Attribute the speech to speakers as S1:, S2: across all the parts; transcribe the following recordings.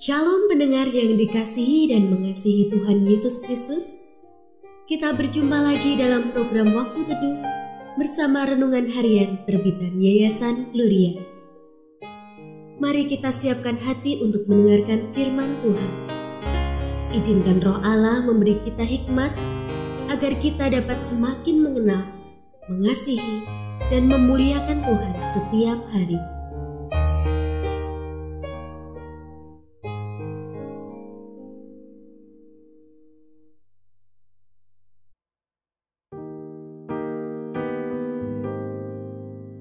S1: Shalom pendengar yang dikasihi dan mengasihi Tuhan Yesus Kristus. Kita berjumpa lagi dalam program Waktu Teduh bersama Renungan Harian terbitan Yayasan Gloria. Mari kita siapkan hati untuk mendengarkan firman Tuhan. Izinkan Roh Allah memberi kita hikmat agar kita dapat semakin mengenal, mengasihi, dan memuliakan Tuhan setiap hari.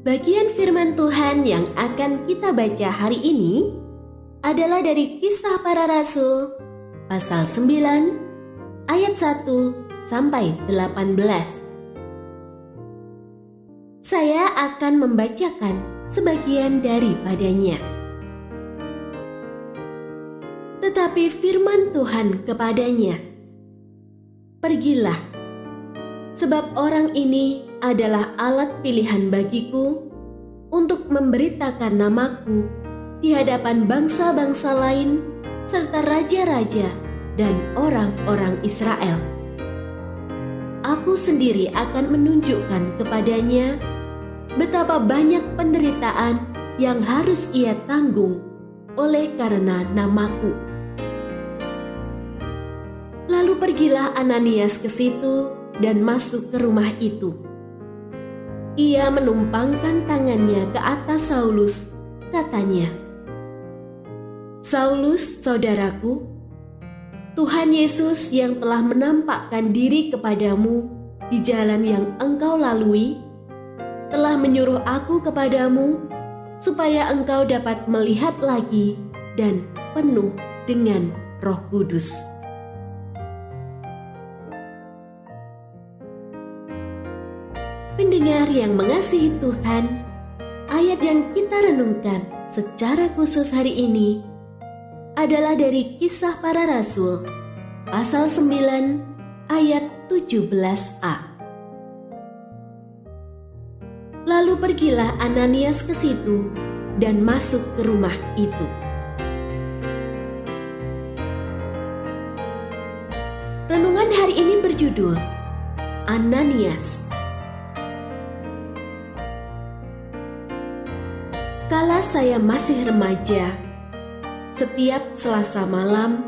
S1: Bagian firman Tuhan yang akan kita baca hari ini adalah dari Kisah Para Rasul pasal 9 ayat 1 sampai 18. Saya akan membacakan sebagian daripadanya. Tetapi firman Tuhan kepadanya, "Pergilah, sebab orang ini adalah alat pilihan bagiku untuk memberitakan namaku di hadapan bangsa-bangsa lain serta raja-raja dan orang-orang Israel. Aku sendiri akan menunjukkan kepadanya betapa banyak penderitaan yang harus ia tanggung oleh karena namaku." Lalu pergilah Ananias ke situ dan masuk ke rumah itu. Ia menumpangkan tangannya ke atas Saulus, katanya, "Saulus, saudaraku, Tuhan Yesus yang telah menampakkan diri kepadamu di jalan yang engkau lalui, telah menyuruh aku kepadamu supaya engkau dapat melihat lagi dan penuh dengan Roh Kudus." Pendengar yang mengasihi Tuhan, ayat yang kita renungkan secara khusus hari ini adalah dari Kisah Para Rasul pasal 9 ayat 17a. Lalu pergilah Ananias ke situ dan masuk ke rumah itu. Renungan hari ini berjudul Ananias. Kala saya masih remaja, setiap Selasa malam,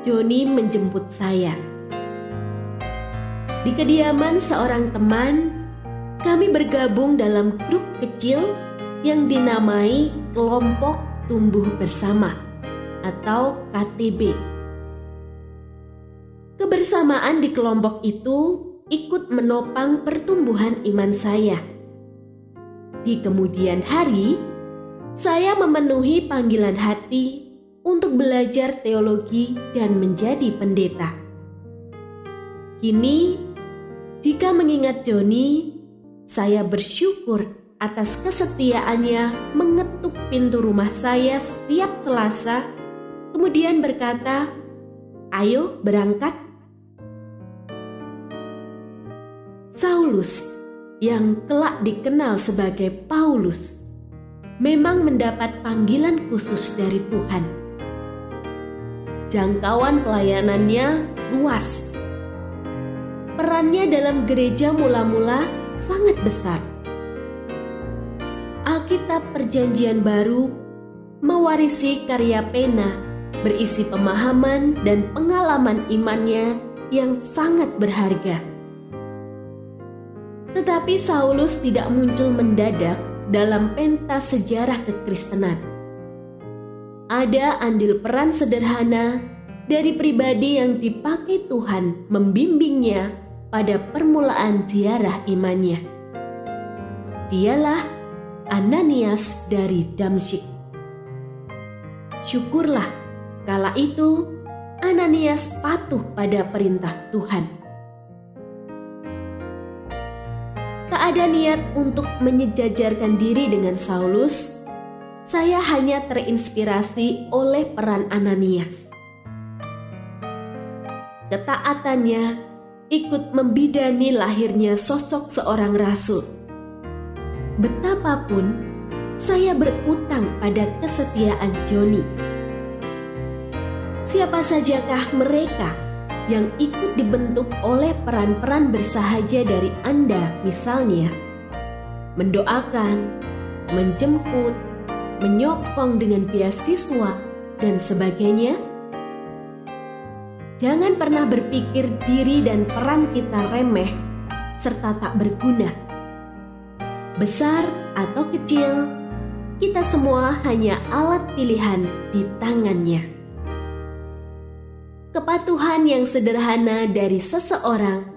S1: Joni menjemput saya. Di kediaman seorang teman, kami bergabung dalam grup kecil yang dinamai Kelompok Tumbuh Bersama atau KTB. Kebersamaan di kelompok itu ikut menopang pertumbuhan iman saya. Di kemudian hari, saya memenuhi panggilan hati untuk belajar teologi dan menjadi pendeta. Kini, jika mengingat Joni, saya bersyukur atas kesetiaannya mengetuk pintu rumah saya setiap Selasa, kemudian berkata, "Ayo berangkat." Saulus, yang kelak dikenal sebagai Paulus, memang mendapat panggilan khusus dari Tuhan. Jangkauan pelayanannya luas. Perannya dalam gereja mula-mula sangat besar. Alkitab Perjanjian Baru mewarisi karya pena berisi pemahaman dan pengalaman imannya yang sangat berharga. Tetapi Saulus tidak muncul mendadak dalam pentas sejarah kekristenan. Ada andil peran sederhana dari pribadi yang dipakai Tuhan membimbingnya pada permulaan ziarah imannya. Dialah Ananias dari Damsyik. Syukurlah kala itu Ananias patuh pada perintah Tuhan. Tak ada niat untuk menyejajarkan diri dengan Saulus, saya hanya terinspirasi oleh peran Ananias. Ketaatannya ikut membidani lahirnya sosok seorang rasul. Betapapun saya berutang pada kesetiaan Joni.
S2: Siapa sajakah mereka yang ikut dibentuk oleh peran-peran bersahaja dari Anda, misalnya mendoakan, menjemput, menyokong dengan beasiswa, dan sebagainya? Jangan pernah berpikir diri dan peran kita remeh serta tak berguna. Besar atau kecil, kita semua hanya alat pilihan di tangannya. Kepatuhan yang sederhana dari seseorang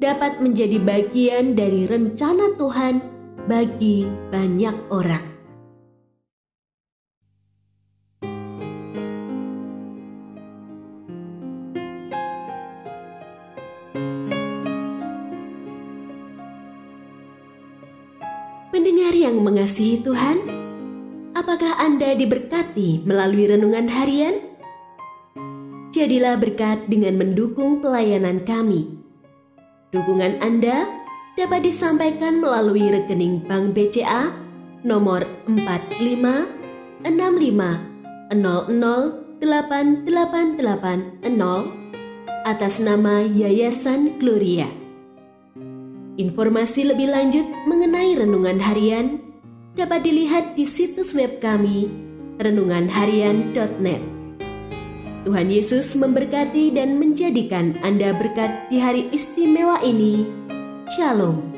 S2: dapat menjadi bagian dari rencana Tuhan bagi banyak orang. Pendengar yang mengasihi Tuhan, apakah Anda diberkati melalui renungan harian? Jadilah berkat dengan mendukung pelayanan kami. Dukungan Anda dapat disampaikan melalui rekening Bank BCA nomor 4565008880 atas nama Yayasan Gloria. Informasi lebih lanjut mengenai renungan harian dapat dilihat di situs web kami renunganharian.net. Tuhan Yesus memberkati dan menjadikan Anda berkat di hari istimewa ini. Shalom.